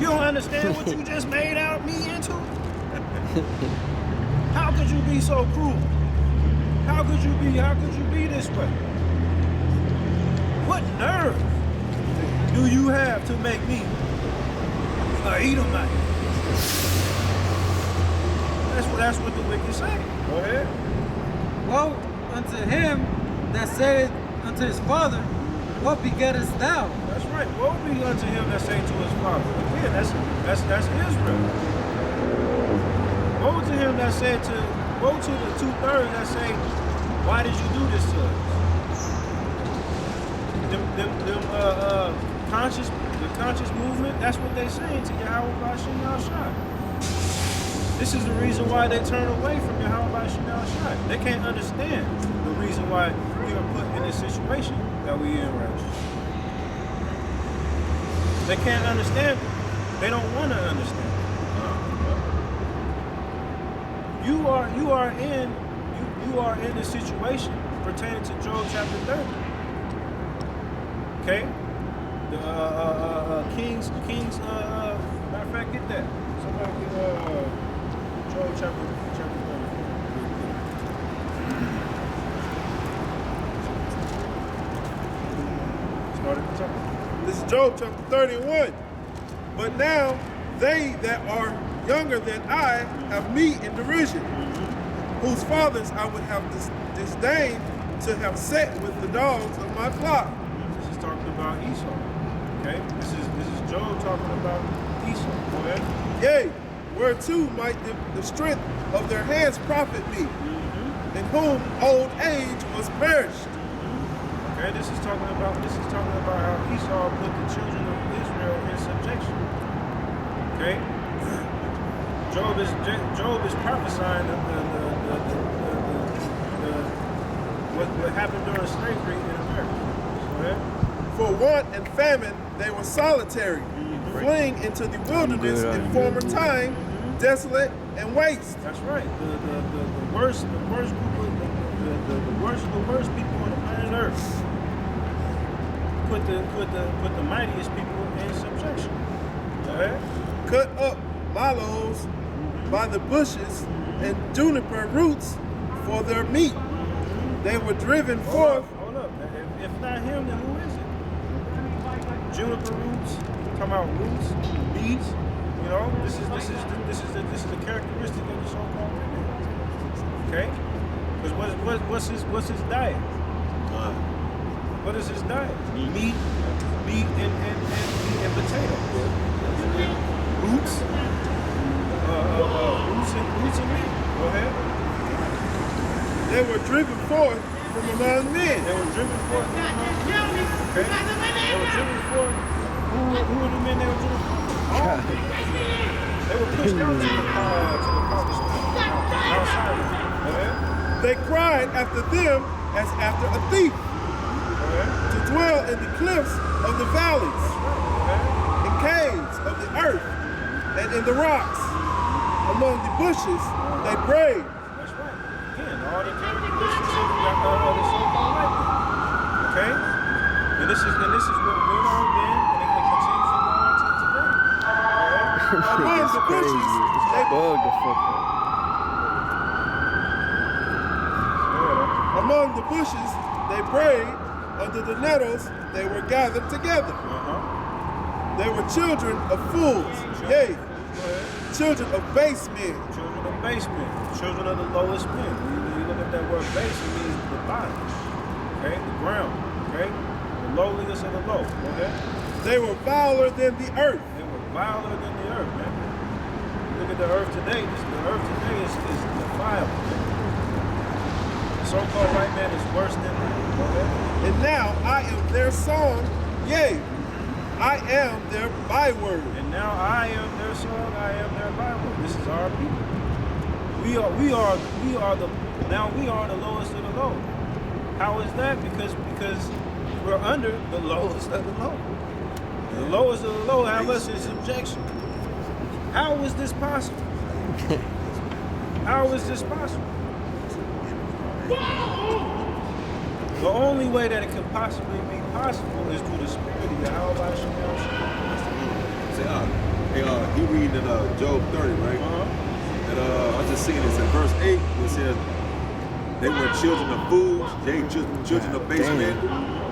You don't understand what you just made out me into? How could you be so cruel? How could you be this way? What nerve do you have to make me a Edomite? That's what the wicked say. Go ahead. Woe unto him that saith unto his father, what begettest thou? That's right. Woe be unto him that say to his father. Again, that's Israel. Woe to him that said to, woe to the 2/3 that say, why did you do this to us? The conscious movement, that's what they saying to Yahweh Ba'ashem Yahushua. This is the reason why they turn away from Yahweh Ba'ashem Yahushua. They can't understand the reason why we are put in this situation that we in right now. They can't understand it. They don't want to understand it. You are in this situation pertaining to Job chapter 30. Okay? The Kings, matter of fact, get that. Somebody get Job chapter 30. Start at the top. This is Job chapter 31. But now they that are younger than I have me in derision, whose fathers I would have disdained to have set with the dogs of my flock. This is talking about Esau. Okay? This is Job talking about Esau. Go ahead. Yea, whereto might the strength of their hands profit me, in whom old age was perished. Okay, this is talking about how Esau put the children of Israel in subjection. Okay? Job is prophesying what happened during slavery in America. Go ahead. For want and famine they were solitary, fleeing into the wilderness in former time, desolate and waste. That's right. The worst group of the worst people on the planet Earth. Put the mightiest people in subjection. Go ahead. Cut up mallows by the bushes and juniper roots for their meat. They were driven forth. Hold up. If not him, then who is it? Juniper roots. Talking about roots, beads. You know, this is the characteristic of the so-called wicked. Okay. Because what's his diet? What is his diet? Meat and potatoes. Roots. Roots and meat. Go ahead. They were driven forth from among men. They were driven forth from among men. Okay? They were driven forth. Who are the men they were driven forth? All men. They were pushed out to the promised land. Outside. Okay? They cried after them as after a thief. Okay? To dwell in the cliffs of the valleys, in caves of the earth, and in the rocks, among the bushes, they prayed. That's right. Again, all the characteristics of the so-called white man. Okay? And this is what went on then, and it continues to go on to today. Right? Among the bushes, they bug the fuck up. Among the bushes, they prayed. Under the nettles, they were gathered together. They were children of fools, yea, children of base men. Children of base men, children of the lowest men. When you look at that word base, it means the bottom, okay, the ground, okay, the lowliest of the low, okay? They were viler than the earth. They were viler than the earth, man. Look at the earth today. The earth today is defiled. The so-called white man is worse than that, okay? And now I am their song, yea, I am their byword. And now I am their song, I am their byword. This is our people. We are the lowest of the low. How is that? Because we're under the lowest of the low. The lowest of the low have us in subjection. How is this possible? How is this possible? The only way that it can possibly be possible is through the spirit of Yahweh Ba'ashem Yahushua. He reading in Job 30, right? And I just seen this in verse 8. It says they were children of fools, they children of base men.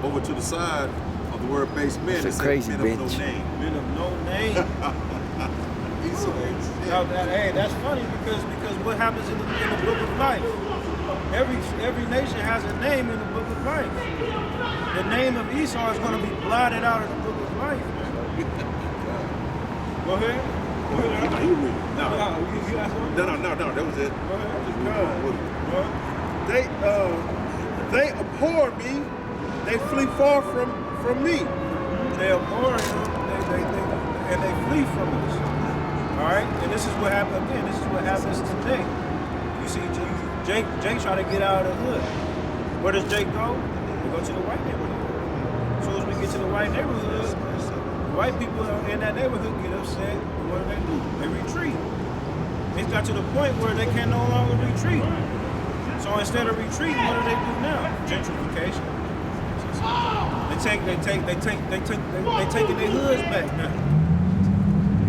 Over to the side of the word base men, it says men of no name. Men of no name. Hey, that's funny because what happens in the book of life? Every nation has a name in the book of life. The name of Esau is going to be blotted out of the book of life. Go ahead. You read it. No, that was it. Go ahead. They abhor me. They flee far from me. They abhor him. And they flee from us. All right, and this is what happens again. This is what happens today. You see, Jake try to get out of the hood. Where does Jake go? We go to the white neighborhood. As soon as we get to the white neighborhood, white people in that neighborhood get upset. What do? They retreat. It's got to the point where they can no longer retreat. So instead of retreating, what do now? Gentrification. They taking their hoods back now.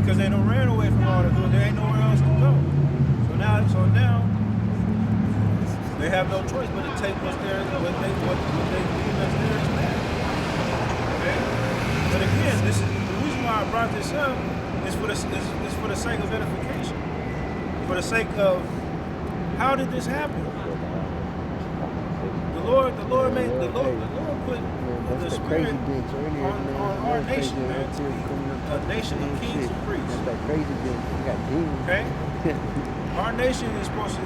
Because they done ran away from all the hood. There ain't nowhere else to go. So now they have no choice but to take what's there, what they deem as theirs back. Okay? But again, this is the reason why I brought this up is for the sake of edification. For the sake of how did this happen? The Lord put the Spirit on our nation, man, to be a nation of kings and priests. Okay? Our nation is supposed to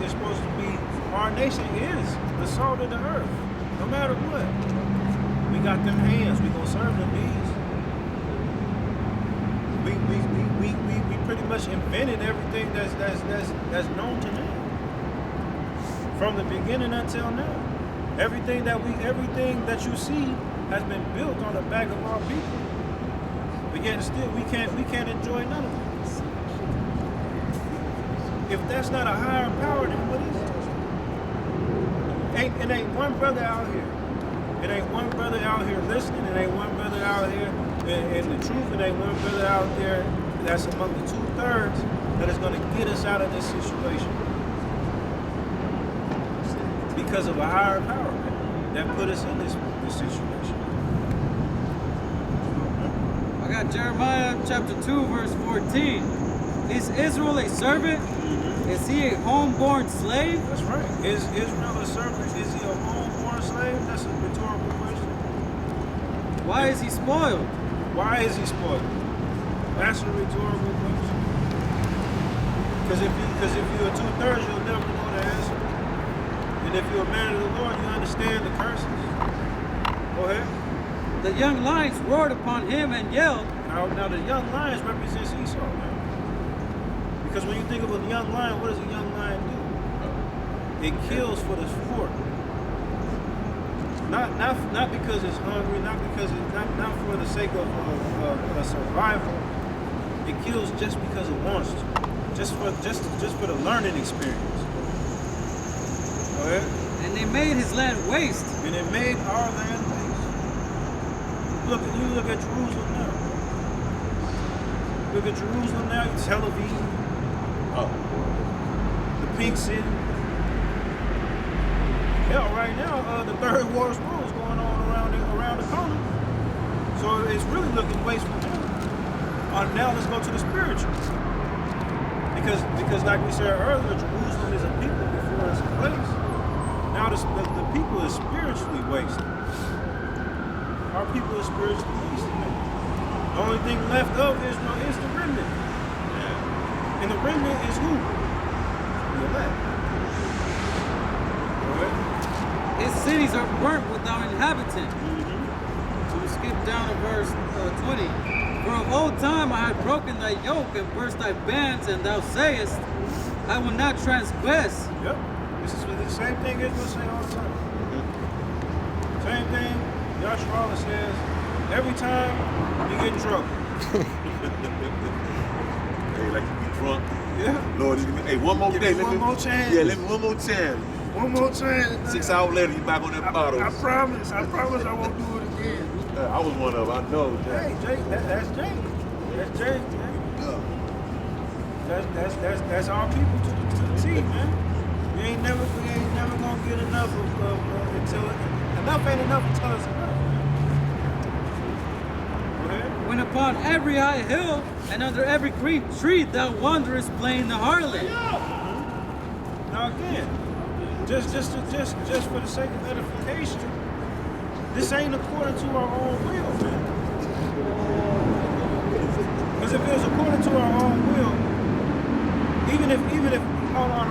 be. Our nation is the salt of the earth. No matter what, we got them hands. We gonna serve them bees. We pretty much invented everything that's known to man. From the beginning until now, everything that you see has been built on the back of our people. But yet still we can't enjoy none of it. If that's not a higher power, then what is it? It ain't one brother out here. It ain't one brother out here listening. It ain't one brother out here in the truth. It ain't one brother out there that's among the 2/3 that is going to get us out of this situation. Because of a higher power that put us in this situation. I got Jeremiah chapter 2, verse 14. Is Israel a servant? Is he a homeborn slave? That's right. Is Israel a servant? Is he a homeborn slave? That's a rhetorical question. Why is he spoiled? Why is he spoiled? That's a rhetorical question. Because if you're 2/3, you'll never know the answer. And if you're a man of the Lord, you understand the curses. Go ahead. The young lions roared upon him and yelled. Now the young lions represents Esau now. Because when you think of a young lion, what does a young lion do? It kills for the sport. Not because it's hungry, not for the sake of survival. It kills just because it wants to. Just for the learning experience. Go ahead. And they made his land waste. And it made our land waste. You look at Jerusalem now. Look at Jerusalem now, Tel Aviv. Oh. The Pink City. Hell, right now, the Third World War is going on around the corner. So it's really looking wasteful now. Now let's go to the spiritual. Because like we said earlier, Jerusalem is a people before it's a place. Now the people is spiritually wasted. Our people is spiritually wasted. The only thing left of Israel is the remnant. And the remnant is who? The elect. His cities are burnt without inhabitant. So we skip down to verse 20. For of old time I had broken thy yoke and burst thy bands, and thou sayest, I will not transgress. Yep. This is the same thing Israel say all the time. Same thing Yahshua says every time you get in trouble. Hey, like you be drunk. Yeah. Lord, hey, one more day. One more chance. Yeah, let me one more chance. One more chance. 6 hours later, you back on that bottle. I promise I won't do it again. I was one of them, I know. Hey, Jake, that's Jake. That's Jake. Yeah. That's our people to the T, man. We ain't never gonna get enough of until enough ain't enough until it's enough. Go ahead. When upon every high hill and under every green tree thou wanderest playing the harlot. Now again, just for the sake of edification, this ain't according to our own will, man. Because if it was according to our own will, even if on a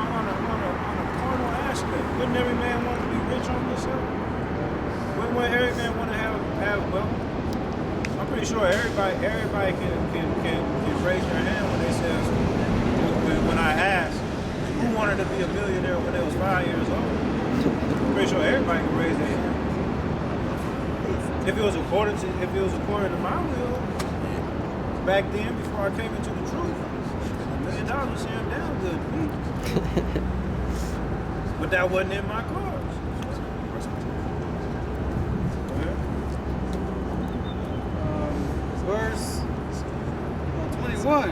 carnal aspect, wouldn't every man want to be rich on this earth? Wouldn't every man want to have wealth? I'm pretty sure everybody can raise their hand when they says when I asked who wanted to be a millionaire when they was 5 years old. I'm pretty sure everybody can raise their hand. If it was according to my will, back then before I came into the truth, $1 million would sound down good to me. But that wasn't in my cards. Verse 21.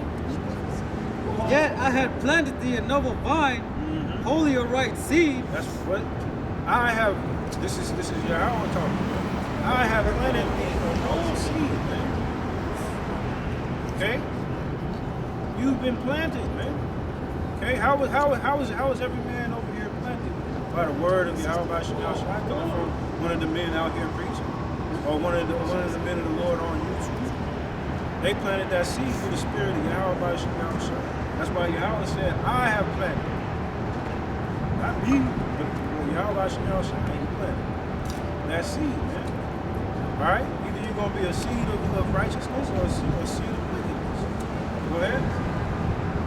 Yet I had planted thee a noble vine, wholly a right seed. That's what I have. This is Yahweh talking. I have planted thee a noble seed, man. Okay, you've been planted, man. Okay, how is every man over here planted? By the word of Yahweh Shemel Shai coming from one of the men out here preaching, or one of the men of the Lord on YouTube. They planted that seed through the spirit of Yahweh Shemel Shai. That's why Yahweh said, I have planted. Not me, but Yahweh Shemel Shai, he planted that seed, man. All right? Either you're going to be a seed of righteousness or a seed of wickedness. Go ahead.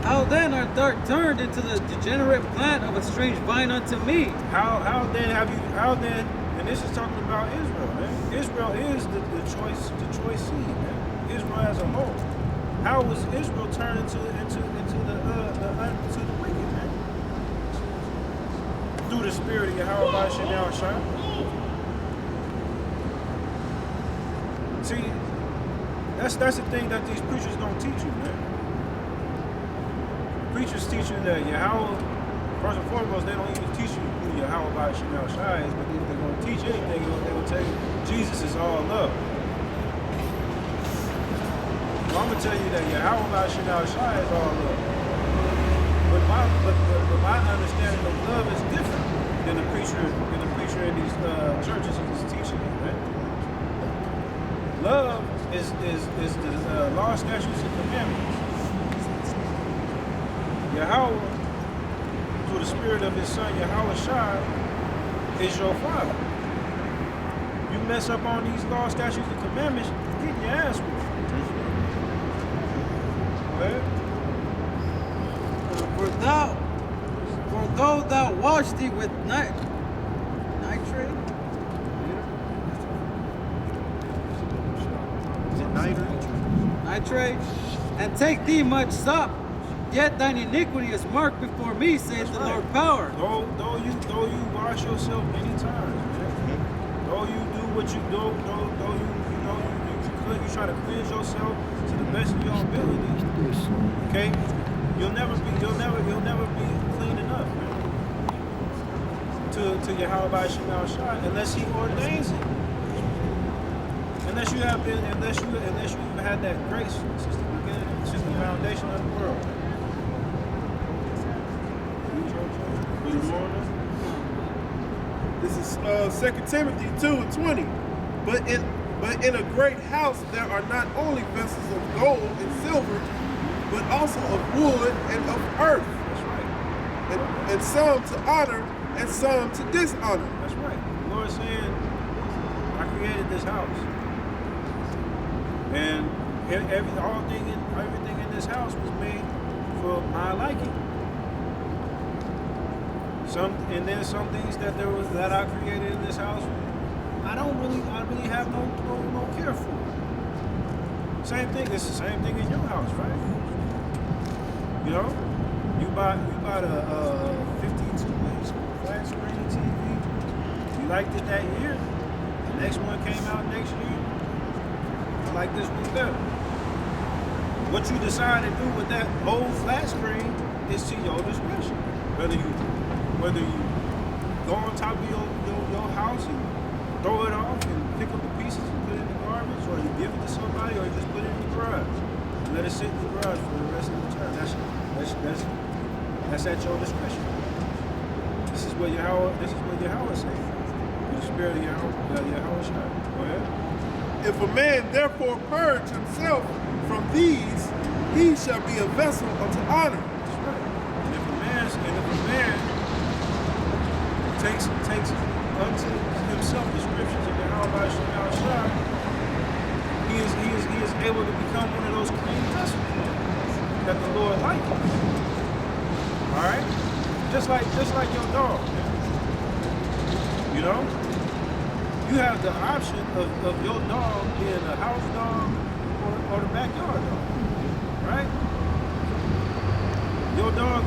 How then art thou turned into the degenerate plant of a strange vine unto me? How then, and this is talking about Israel, man. Israel is the choice seed, man. Israel as a whole. How was Israel turned into the wicked, man? Through the spirit of Yahweh Shemel Shai. See, that's the thing that these preachers don't teach you, man. Preachers teach you that Yahweh, first and foremost, they don't even teach you who Yahweh Shemel Shai is, but if they're going to teach anything, they will tell you Jesus is all love. Well, I'm going to tell you that Yahweh Shemel Shai is all love. But my understanding of love is different than the preacher in these churches who's teaching it, right? Love is the law, statutes, and commandments. Yahweh, through the spirit of his son, Yahweh Shai, is your father. You mess up on these law, statutes, and commandments, you're getting your ass whooped. For though thou wash thee with nitrate, Is it nitrate? and take thee much sop, yet thine iniquity is marked before me, saith the Lord power. Though you wash yourself many times, man. Though you do what you do, you try to cleanse yourself to the best of your ability. Okay, you'll never be clean enough, man. To Yahweh Shemel Shai, unless He ordains it. Unless you have had that grace since the beginning, since the foundation of the world. This is 2 Timothy 2:20. But in a great house there are not only vessels of gold and silver, but also of wood and of earth. That's right. And some to honor and some to dishonor. That's right. The Lord saying, I created this house. And everything in this house was made for my liking. There's some things that I created in this house I really have no care for. Same thing. It's the same thing in your house, right? You know, you bought a 52-inch flat screen TV. You liked it that year. The next one came out next year. I like this one better. What you decide to do with that old flat screen is to your discretion. Whether you go on top of your house and throw it off and pick up the pieces and put it in the garbage, or you give it to somebody, or you just put it in the garage and let it sit in the garage for the rest of the time. That's at your discretion. This is what Yahweh said. The spirit of Yahweh shot. Go ahead. If a man therefore purge himself from these, he shall be a vessel unto honor. That's right. And if a man takes unto himself the scriptures of Yahweh Shai, he is able to become one of those clean vessels that the Lord likes. All right, just like your dog. You know, you have the option of your dog being a house dog or the backyard dog, right? Your dog,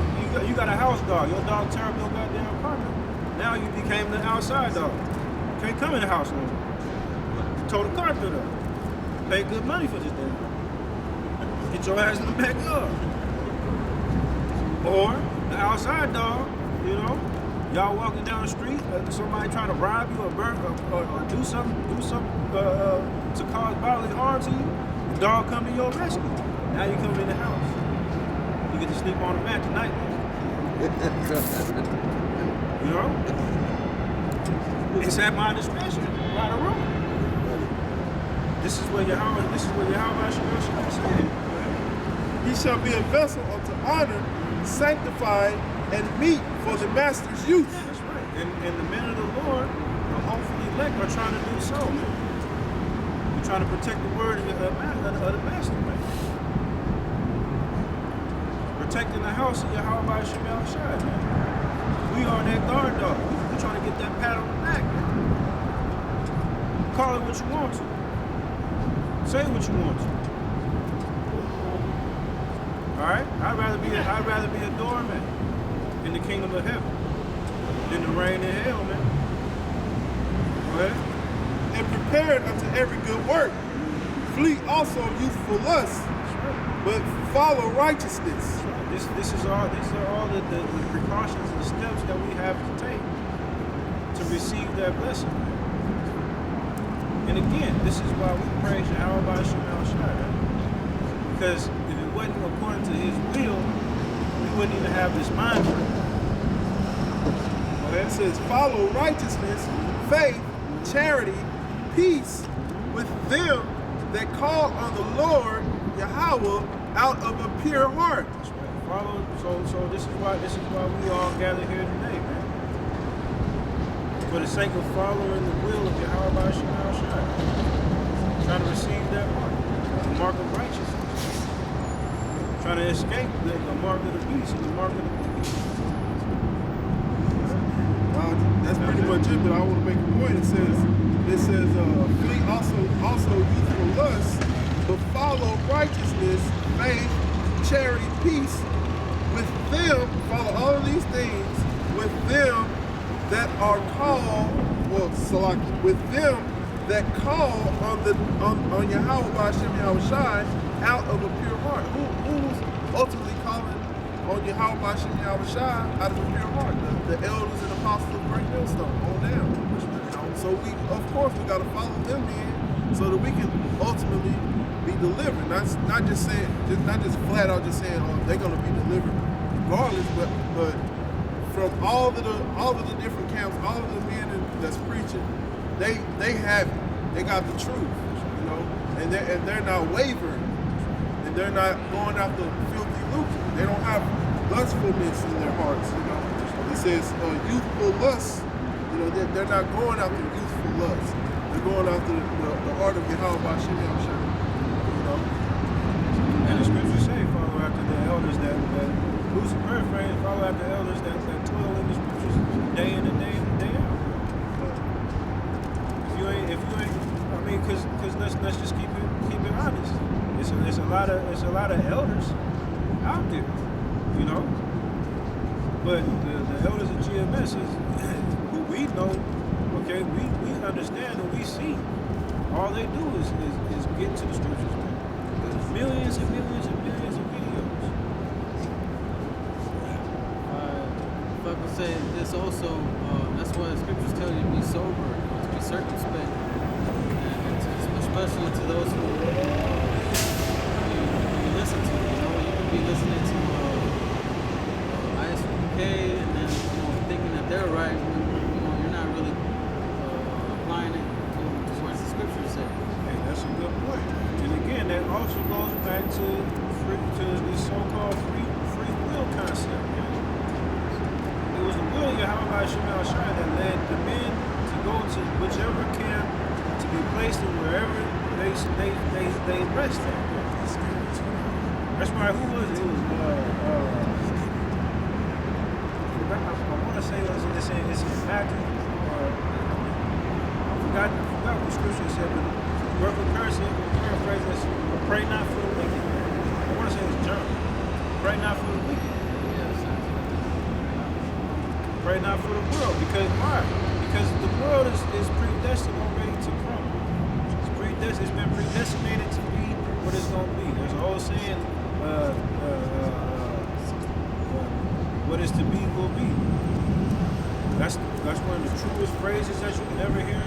you got a house dog. Your dog tear up your goddamn carpet. Now you became the outside dog. Can't come in the house no more. Tore the carpet up. Pay good money for this thing. Get your ass in the backyard. Or the outside dog, you know, y'all walking down the street, somebody trying to rob you or burn or do something to cause bodily harm to you. The dog come to your rescue. Now you come in the house. You get to sleep on the mat tonight. You know? It's at my discretion. Right or wrong. This is what Yahweh said. He shall be a vessel unto honor, sanctified and meet for the master's use. That's right. And the men of the Lord, the hopefully elect, are trying to do so, man. We're trying to protect the word of the master, man. Protecting the house of Yahweh Shemel Shai, man. We are that guard dog. We're trying to get that pat on the back, man. Call it what you want to. Say what you want to. All right? I'd rather be a doorman in the kingdom of heaven than to reign in hell, man. Go ahead. And prepared unto every good work. Flee also youthful lusts, but follow righteousness. These are all the precautions and steps that we have to take to receive that blessing. And again, this is why we praise Yahweh by Shemel Shai. Because if it wasn't according to his will, we wouldn't even have this mind frame. Okay, it says, follow righteousness, faith, charity, peace with them that call on the Lord Yahweh out of a pure heart. That's right. Follow. So this is why we all gather here today, man. For the sake of following the will of Yahweh by Shemel Shai. Trying to receive that mark, the mark of righteousness. Trying to escape the mark of the beast and the mark of the wicked. That's pretty much it, but I want to make a point. It says, flee also youthful lusts, but follow righteousness, faith, charity, peace with them. Follow all of these things with them that are called, with them that call on Yahweh by Hashem Yahweh Shai out of a pure heart. Who's ultimately calling on Yahweh by Hashem Yahweh Shai out of a pure heart? The elders and apostles of Great Millstone on down. So of course we got to follow them in so that we can ultimately be delivered. Not just flat out just saying, oh, they're gonna be delivered regardless, but from all of the different camps, all of the men that's preaching, they have it. They got the truth, you know, and they're not wavering, and they're not going after filthy lucre. They don't have lustfulness in their hearts, you know. It says youthful lust, you know, they're not going after youthful lust. They're going after the heart of Yahweh by Shem Yahshua, you know. And the scriptures say, follow after the elders that who's a paraphrase, follow after the elders that toil in the scriptures day in and day out. If you ain't, I mean, because let's just keep it honest. It's a lot of elders out there, you know. But the elders of GMS is who we know. Okay, we understand and we see. All they do is get to the scriptures, man. There's millions and millions and say this also. That's why the scriptures tell you to be sober, to be circumspect, and especially to those who you listen to. You know, you can be listening to ISUPK and then thinking that they're right. You're not really applying it to what the scriptures say. Hey, that's a good point. And again, that also goes back to the so-called free will concept. It was the will of Yahweh Shemal Shai that led the men to go to whichever camp to be placed in wherever they rest at. That's why who was it? It was I want to say it's in Matthew or I forgot what scripture said, but work with curse it, paraphrase this, pray not for the wicked. I want to say it's John. Pray not for the wicked. Pray not for the world. Because why? Because the world is predestined already to crumble. It's been predestinated to be what it's going to be. There's a whole saying, what is to be will be. That's one of the truest phrases that you can ever hear